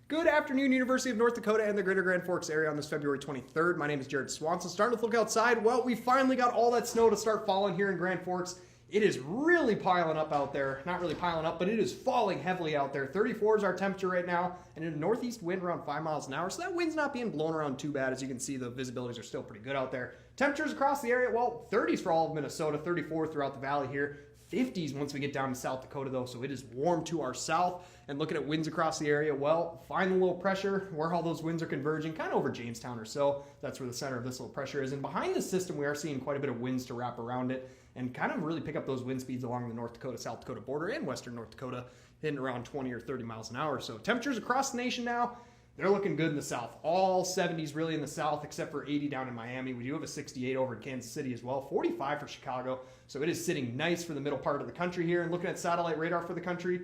Good afternoon, University of North Dakota and the greater Grand Forks area on this February 23rd. My name is Jared Swanson. Starting to look outside. Well, we finally got all that snow to start falling here in Grand Forks. It is really piling up out there. Not really piling up, but it is falling heavily out there. 34 is our temperature right now, and in a northeast wind around 5 miles an hour. So that wind's not being blown around too bad. As you can see, the visibilities are still pretty good out there. Temperatures across the area, well, 30s for all of Minnesota, 34 throughout the valley here. 50s once we get down to South Dakota, though, so it is warm to our south. And looking at winds across the area, well, find the low pressure where all those winds are converging, kind of over Jamestown or so. That's where the center of this little pressure is. And behind this system, we are seeing quite a bit of winds to wrap around it and kind of really pick up those wind speeds along the North Dakota-South Dakota border and western North Dakota, hitting around 20 or 30 miles an hour. So temperatures across the nation now, they're looking good in the south. All 70s really in the south, except for 80 down in Miami. We do have a 68 over in Kansas City as well, 45 for Chicago. So it is sitting nice for the middle part of the country here. And looking at satellite radar for the country,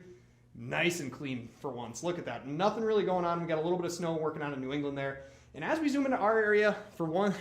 nice and clean for once. Look at that. Nothing really going on. We got a little bit of snow working on in New England there. And as we zoom into our area, for one,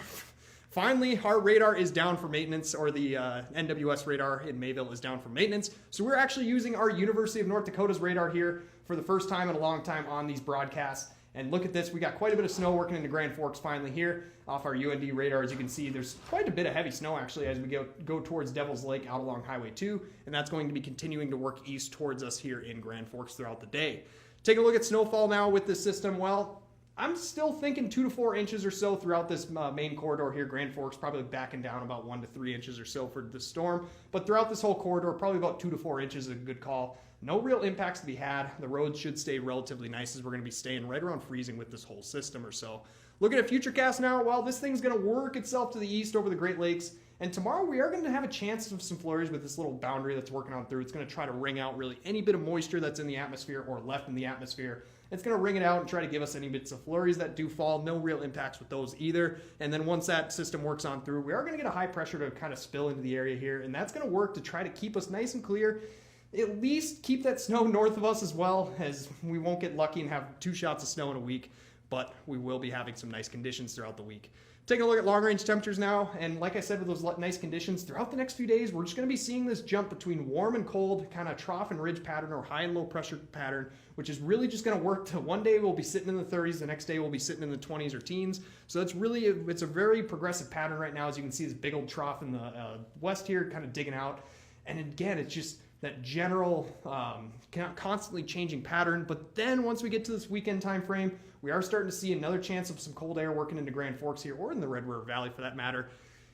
finally, our radar is down for maintenance, or the NWS radar in Mayville is down for maintenance. So we're actually using our University of North Dakota's radar here for the first time in a long time on these broadcasts. And look at this, we got quite a bit of snow working into Grand Forks finally here off our UND radar. As you can see, there's quite a bit of heavy snow actually as we go towards Devil's Lake out along Highway 2, and that's going to be continuing to work east towards us here in Grand Forks throughout the day. Take a look at snowfall now with this system. Well, I'm still thinking 2 to 4 inches or so throughout this main corridor here. Grand Forks probably backing down about 1 to 3 inches or so for the storm, but throughout this whole corridor, probably about 2 to 4 inches is a good call. No real impacts to be had. The roads should stay relatively nice as we're going to be staying right around freezing with this whole system or so. Looking at Futurecast now, well, this thing's going to work itself to the east over the Great Lakes. And tomorrow we are going to have a chance of some flurries with this little boundary that's working on through. It's going to try to wring out really any bit of moisture that's in the atmosphere or left in the atmosphere. It's going to wring it out and try to give us any bits of flurries that do fall. No real impacts with those either. And then once that system works on through, we are going to get a high pressure to kind of spill into the area here. And that's going to work to try to keep us nice and clear. At least keep that snow north of us as well, as we won't get lucky and have 2 shots of snow in a week, but we will be having some nice conditions throughout the week. Taking a look at long-range temperatures now, and like I said, with those nice conditions, throughout the next few days, we're just going to be seeing this jump between warm and cold, kind of trough and ridge pattern or high and low pressure pattern, which is really just going to work to one day we'll be sitting in the 30s, the next day we'll be sitting in the 20s or teens. So it's really, it's a very progressive pattern right now. As you can see, this big old trough in the west here kind of digging out. And again, it's just that general constantly changing pattern. But then once we get to this weekend time frame, we are starting to see another chance of some cold air working into Grand Forks here, or in the Red River Valley for that matter.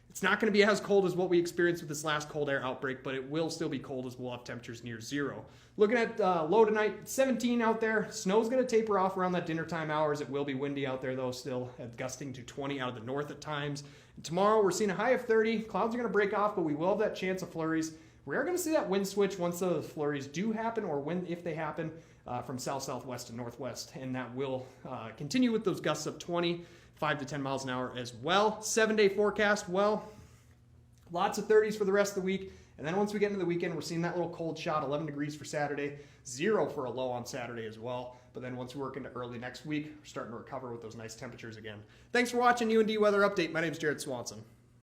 It's not going to be as cold as what we experienced with this last cold air outbreak, but it will still be cold as we'll have temperatures near 0. Looking at low tonight, 17 out there. Snow's going to taper off around that dinner time hours. It will be windy out there though, still gusting to 20 out of the north at times. And tomorrow we're seeing a high of 30. Clouds are going to break off, but we will have that chance of flurries. We are going to see that wind switch once the flurries do happen, or if they happen, from south-southwest to northwest, and that will continue with those gusts of 25 to 10 miles an hour as well. 7-day forecast, well, lots of 30s for the rest of the week, and then once we get into the weekend, we're seeing that little cold shot, 11 degrees for Saturday, 0 for a low on Saturday as well. But then once we work into early next week, we're starting to recover with those nice temperatures again. Thanks for watching UND Weather Update. My name is Jared Swanson.